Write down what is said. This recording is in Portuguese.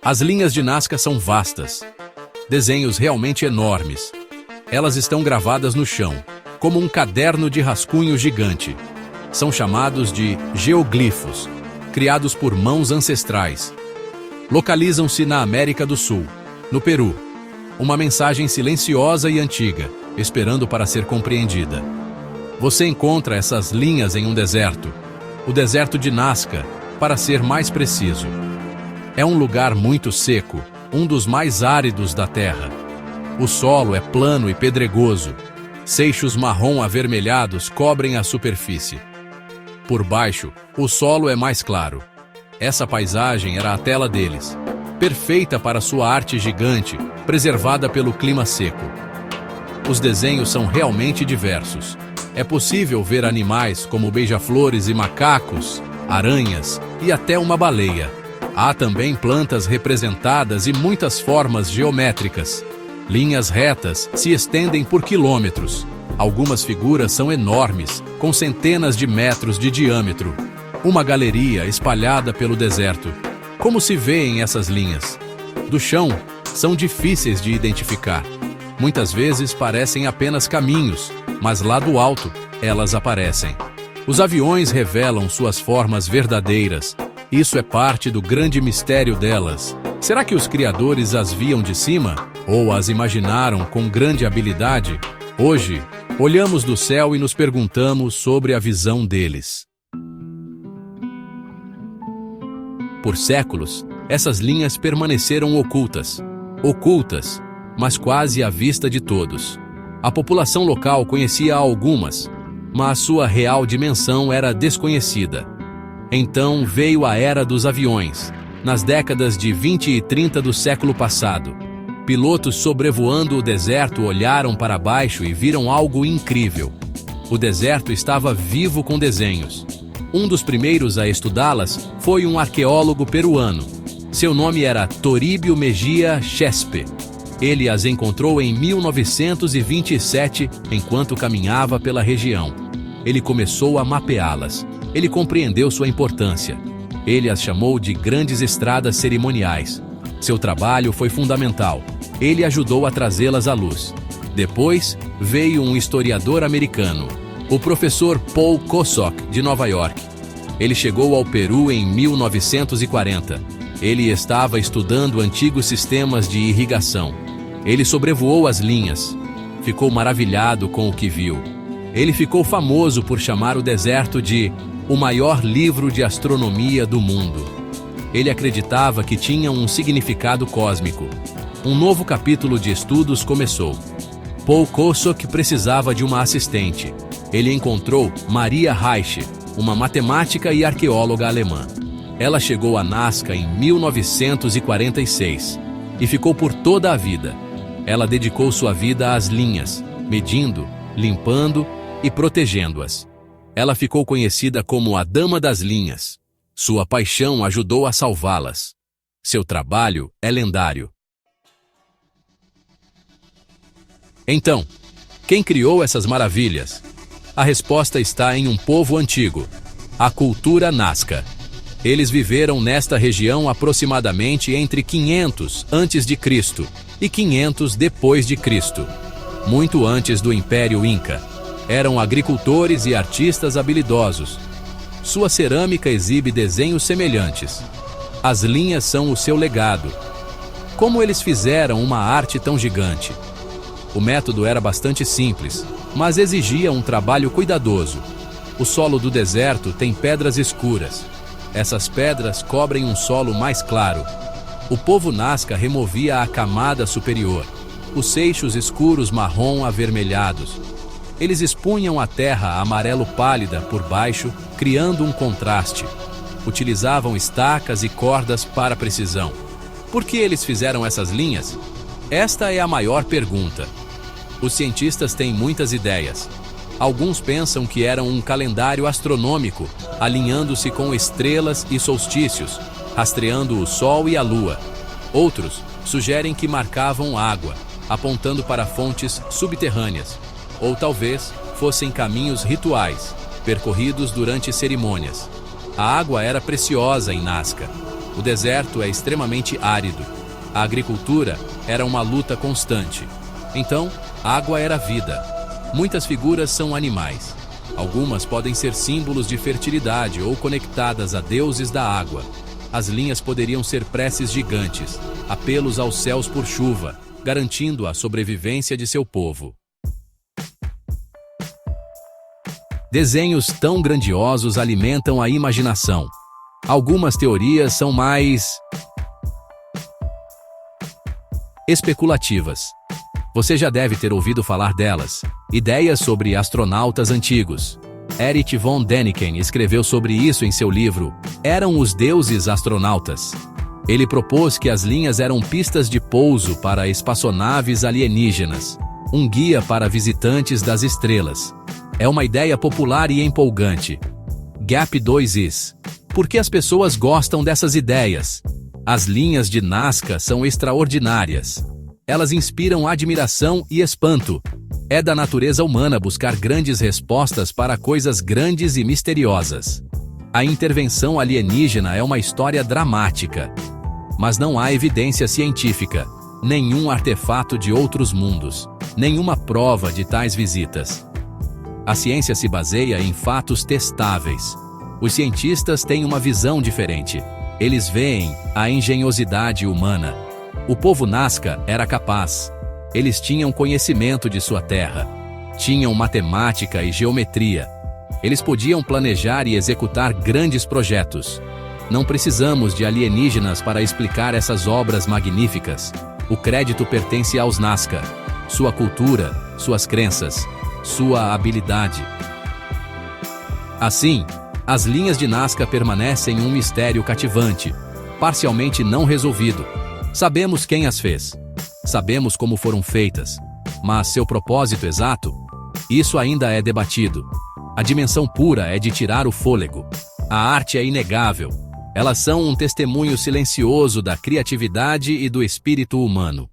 As linhas de Nazca são vastas. Desenhos realmente enormes. Elas estão gravadas no chão, como um caderno de rascunho gigante. São chamados de geoglifos, criados por mãos ancestrais. Localizam-se na América do Sul, no Peru. Uma mensagem silenciosa e antiga, esperando para ser compreendida. Você encontra essas linhas em um deserto, o deserto de Nazca, para ser mais preciso. É um lugar muito seco, um dos mais áridos da Terra. O solo é plano e pedregoso. Seixos marrom avermelhados cobrem a superfície. Por baixo, o solo é mais claro. Essa paisagem era a tela deles, perfeita para sua arte gigante, preservada pelo clima seco. Os desenhos são realmente diversos. É possível ver animais como beija-flores e macacos, aranhas e até uma baleia. Há também plantas representadas e muitas formas geométricas. Linhas retas se estendem por quilômetros. Algumas figuras são enormes, com centenas de metros de diâmetro. Uma galeria espalhada pelo deserto. Como se vêem essas linhas? Do chão, são difíceis de identificar. Muitas vezes parecem apenas caminhos, mas lá do alto, elas aparecem. Os aviões revelam suas formas verdadeiras. Isso é parte do grande mistério delas. Será que os criadores as viam de cima? Ou as imaginaram com grande habilidade? Hoje, olhamos do céu e nos perguntamos sobre a visão deles. Por séculos, essas linhas permaneceram ocultas. Ocultas, mas quase à vista de todos. A população local conhecia algumas, mas sua real dimensão era desconhecida. Então veio a era dos aviões, nas décadas de 20 e 30 do século passado. Pilotos sobrevoando o deserto olharam para baixo e viram algo incrível. O deserto estava vivo com desenhos. Um dos primeiros a estudá-las foi um arqueólogo peruano. Seu nome era Toribio Mejia Chespe. Ele as encontrou em 1927, enquanto caminhava pela região. Ele começou a mapeá-las. Ele compreendeu sua importância. Ele as chamou de grandes estradas cerimoniais. Seu trabalho foi fundamental. Ele ajudou a trazê-las à luz. Depois, veio um historiador americano, o professor Paul Kosok, de Nova York. Ele chegou ao Peru em 1940. Ele estava estudando antigos sistemas de irrigação. Ele sobrevoou as linhas. Ficou maravilhado com o que viu. Ele ficou famoso por chamar o deserto de o maior livro de astronomia do mundo. Ele acreditava que tinha um significado cósmico. Um novo capítulo de estudos começou. Paul Kosok precisava de uma assistente. Ele encontrou Maria Reich, uma matemática e arqueóloga alemã. Ela chegou a Nazca em 1946 e ficou por toda a vida. Ela dedicou sua vida às linhas, medindo, limpando e protegendo-as. Ela ficou conhecida como a Dama das Linhas. Sua paixão ajudou a salvá-las. Seu trabalho é lendário. Então, quem criou essas maravilhas? A resposta está em um povo antigo, a cultura Nazca. Eles viveram nesta região aproximadamente entre 500 a.C. e 500 depois de Cristo, muito antes do Império Inca. Eram agricultores e artistas habilidosos. Sua cerâmica exibe desenhos semelhantes. As linhas são o seu legado. Como eles fizeram uma arte tão gigante? O método era bastante simples, mas exigia um trabalho cuidadoso. O solo do deserto tem pedras escuras. Essas pedras cobrem um solo mais claro. O povo Nazca removia a camada superior, os seixos escuros marrom avermelhados. Eles expunham a terra amarelo pálida por baixo, criando um contraste. Utilizavam estacas e cordas para precisão. Por que eles fizeram essas linhas? Esta é a maior pergunta. Os cientistas têm muitas ideias. Alguns pensam que eram um calendário astronômico, alinhando-se com estrelas e solstícios, rastreando o Sol e a Lua. Outros sugerem que marcavam água, apontando para fontes subterrâneas. Ou talvez fossem caminhos rituais, percorridos durante cerimônias. A água era preciosa em Nazca. O deserto é extremamente árido. A agricultura era uma luta constante. Então, água era vida. Muitas figuras são animais. Algumas podem ser símbolos de fertilidade ou conectadas a deuses da água. As linhas poderiam ser preces gigantes, apelos aos céus por chuva, garantindo a sobrevivência de seu povo. Desenhos tão grandiosos alimentam a imaginação. Algumas teorias são mais especulativas. Você já deve ter ouvido falar delas. Ideias sobre astronautas antigos. Erich von Däniken escreveu sobre isso em seu livro Eram os Deuses Astronautas. Ele propôs que as linhas eram pistas de pouso para espaçonaves alienígenas, um guia para visitantes das estrelas. É uma ideia popular e empolgante. Gap 2 is. Por que as pessoas gostam dessas ideias? As linhas de Nazca são extraordinárias. Elas inspiram admiração e espanto. É da natureza humana buscar grandes respostas para coisas grandes e misteriosas. A intervenção alienígena é uma história dramática. Mas não há evidência científica, nenhum artefato de outros mundos, nenhuma prova de tais visitas. A ciência se baseia em fatos testáveis. Os cientistas têm uma visão diferente. Eles veem a engenhosidade humana. O povo Nazca era capaz. Eles tinham conhecimento de sua terra. Tinham matemática e geometria. Eles podiam planejar e executar grandes projetos. Não precisamos de alienígenas para explicar essas obras magníficas. O crédito pertence aos Nazca. Sua cultura, suas crenças, sua habilidade. Assim, as linhas de Nazca permanecem um mistério cativante, parcialmente não resolvido. Sabemos quem as fez. Sabemos como foram feitas. Mas seu propósito exato? Isso ainda é debatido. A dimensão pura é de tirar o fôlego. A arte é inegável. Elas são um testemunho silencioso da criatividade e do espírito humano.